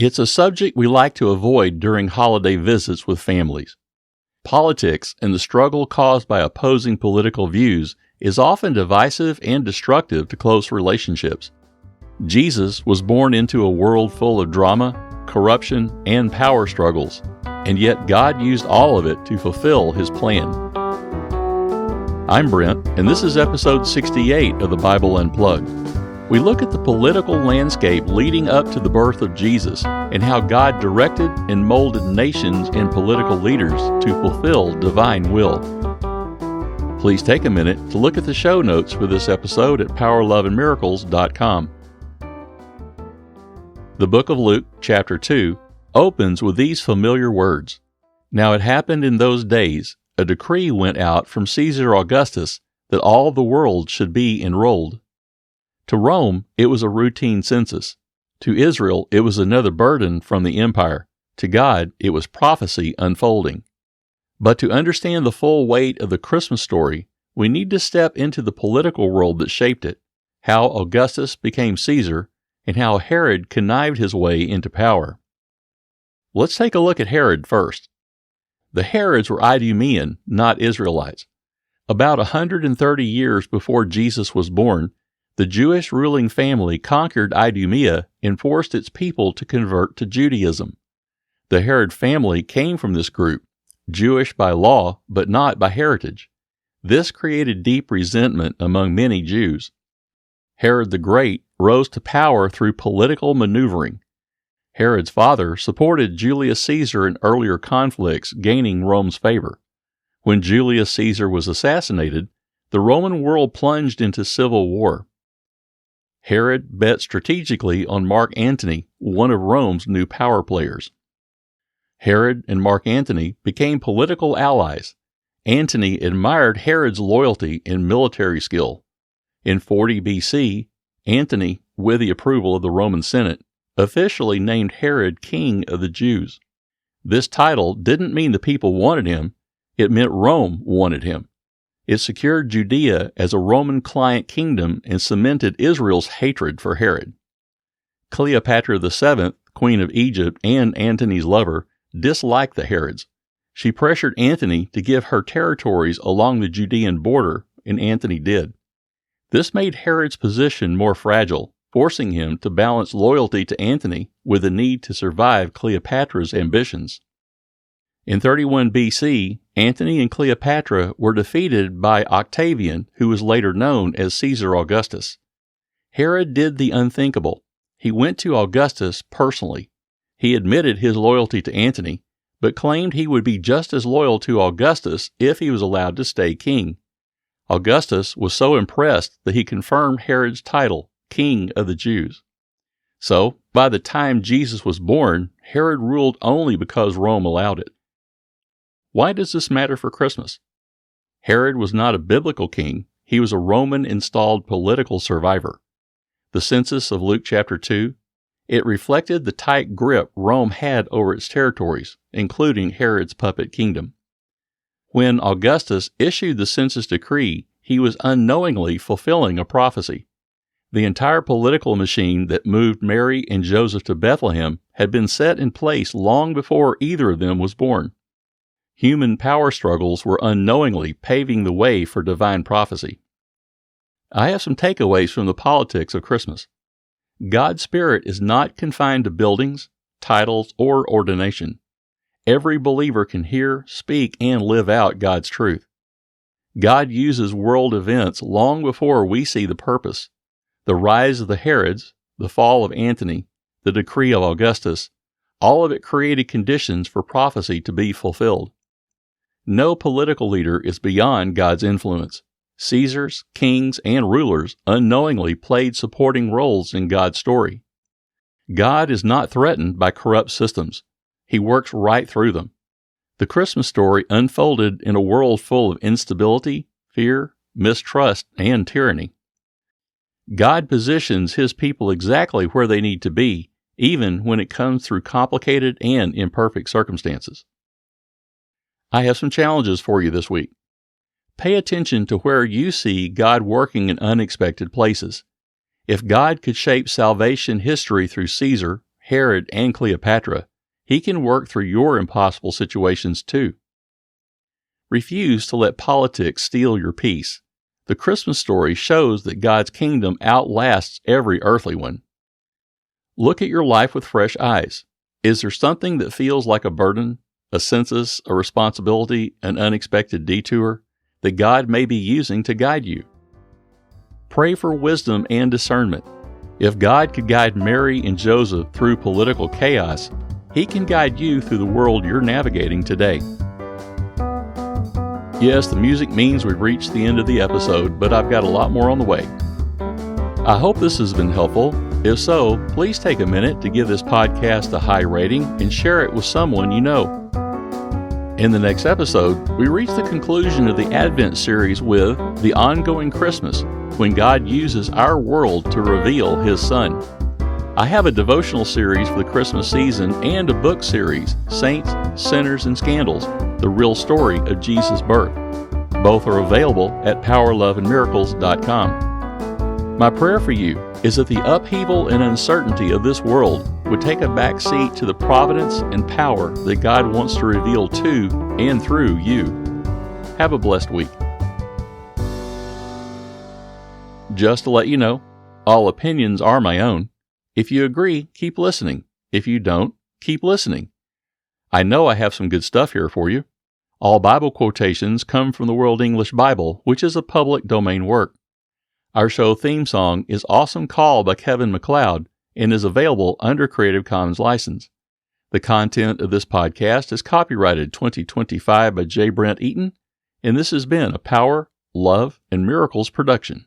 It's a subject we like to avoid during holiday visits with families. Politics and the struggle caused by opposing political views is often divisive and destructive to close relationships. Jesus was born into a world full of drama, corruption, and power struggles, and yet God used all of it to fulfill His plan. I'm Brent, and this is episode 68 of the Bible Unplugged. We look at the political landscape leading up to the birth of Jesus and how God directed and molded nations and political leaders to fulfill divine will. Please take a minute to look at the show notes for this episode at powerloveandmiracles.com. The book of Luke, chapter 2, opens with these familiar words. Now it happened in those days, a decree went out from Caesar Augustus that all the world should be enrolled. To Rome, it was a routine census. To Israel, it was another burden from the empire. To God, it was prophecy unfolding. But to understand the full weight of the Christmas story, we need to step into the political world that shaped it, how Augustus became Caesar, and how Herod connived his way into power. Let's take a look at Herod first. The Herods were Idumean, not Israelites. About 130 years before Jesus was born, the Jewish ruling family conquered Idumea and forced its people to convert to Judaism. The Herod family came from this group, Jewish by law but not by heritage. This created deep resentment among many Jews. Herod the Great rose to power through political maneuvering. Herod's father supported Julius Caesar in earlier conflicts, gaining Rome's favor. When Julius Caesar was assassinated, the Roman world plunged into civil war. Herod bet strategically on Mark Antony, one of Rome's new power players. Herod and Mark Antony became political allies. Antony admired Herod's loyalty and military skill. In 40 BC, Antony, with the approval of the Roman Senate, officially named Herod King of the Jews. This title didn't mean the people wanted him, it meant Rome wanted him. It secured Judea as a Roman client kingdom and cemented Israel's hatred for Herod. Cleopatra VII, Queen of Egypt and Antony's lover, disliked the Herods. She pressured Antony to give her territories along the Judean border, and Antony did. This made Herod's position more fragile, forcing him to balance loyalty to Antony with the need to survive Cleopatra's ambitions. In 31 BC, Antony and Cleopatra were defeated by Octavian, who was later known as Caesar Augustus. Herod did the unthinkable. He went to Augustus personally. He admitted his loyalty to Antony, but claimed he would be just as loyal to Augustus if he was allowed to stay king. Augustus was so impressed that he confirmed Herod's title, King of the Jews. So, by the time Jesus was born, Herod ruled only because Rome allowed it. Why does this matter for Christmas? Herod was not a biblical king, he was a Roman-installed political survivor. The census of Luke chapter 2, it reflected the tight grip Rome had over its territories, including Herod's puppet kingdom. When Augustus issued the census decree, he was unknowingly fulfilling a prophecy. The entire political machine that moved Mary and Joseph to Bethlehem had been set in place long before either of them was born. Human power struggles were unknowingly paving the way for divine prophecy. I have some takeaways from the politics of Christmas. God's Spirit is not confined to buildings, titles, or ordination. Every believer can hear, speak, and live out God's truth. God uses world events long before we see the purpose. The rise of the Herods, the fall of Antony, the decree of Augustus, all of it created conditions for prophecy to be fulfilled. No political leader is beyond God's influence. Caesars, kings, and rulers unknowingly played supporting roles in God's story. God is not threatened by corrupt systems. He works right through them. The Christmas story unfolded in a world full of instability, fear, mistrust, and tyranny. God positions His people exactly where they need to be, even when it comes through complicated and imperfect circumstances. I have some challenges for you this week. Pay attention to where you see God working in unexpected places. If God could shape salvation history through Caesar, Herod, and Cleopatra, He can work through your impossible situations too. Refuse to let politics steal your peace. The Christmas story shows that God's kingdom outlasts every earthly one. Look at your life with fresh eyes. Is there something that feels like a burden, a census, a responsibility, an unexpected detour that God may be using to guide you? Pray for wisdom and discernment. If God could guide Mary and Joseph through political chaos, He can guide you through the world you're navigating today. Yes, the music means we've reached the end of the episode, but I've got a lot more on the way. I hope this has been helpful. If so, please take a minute to give this podcast a high rating and share it with someone you know. In the next episode, we reach the conclusion of the Advent series with The Ongoing Christmas, when God uses our world to reveal His Son. I have a devotional series for the Christmas season and a book series, Saints, Sinners, and Scandals, the real story of Jesus' birth. Both are available at powerloveandmiracles.com. My prayer for you is that the upheaval and uncertainty of this world would take a back seat to the providence and power that God wants to reveal to and through you. Have a blessed week. Just to let you know, all opinions are my own. If you agree, keep listening. If you don't, keep listening. I know I have some good stuff here for you. All Bible quotations come from the World English Bible, which is a public domain work. Our show theme song is Awesome Call by Kevin MacLeod and is available under Creative Commons license. The content of this podcast is copyrighted 2025 by J. Brent Eaton, and this has been a Power, Love, and Miracles production.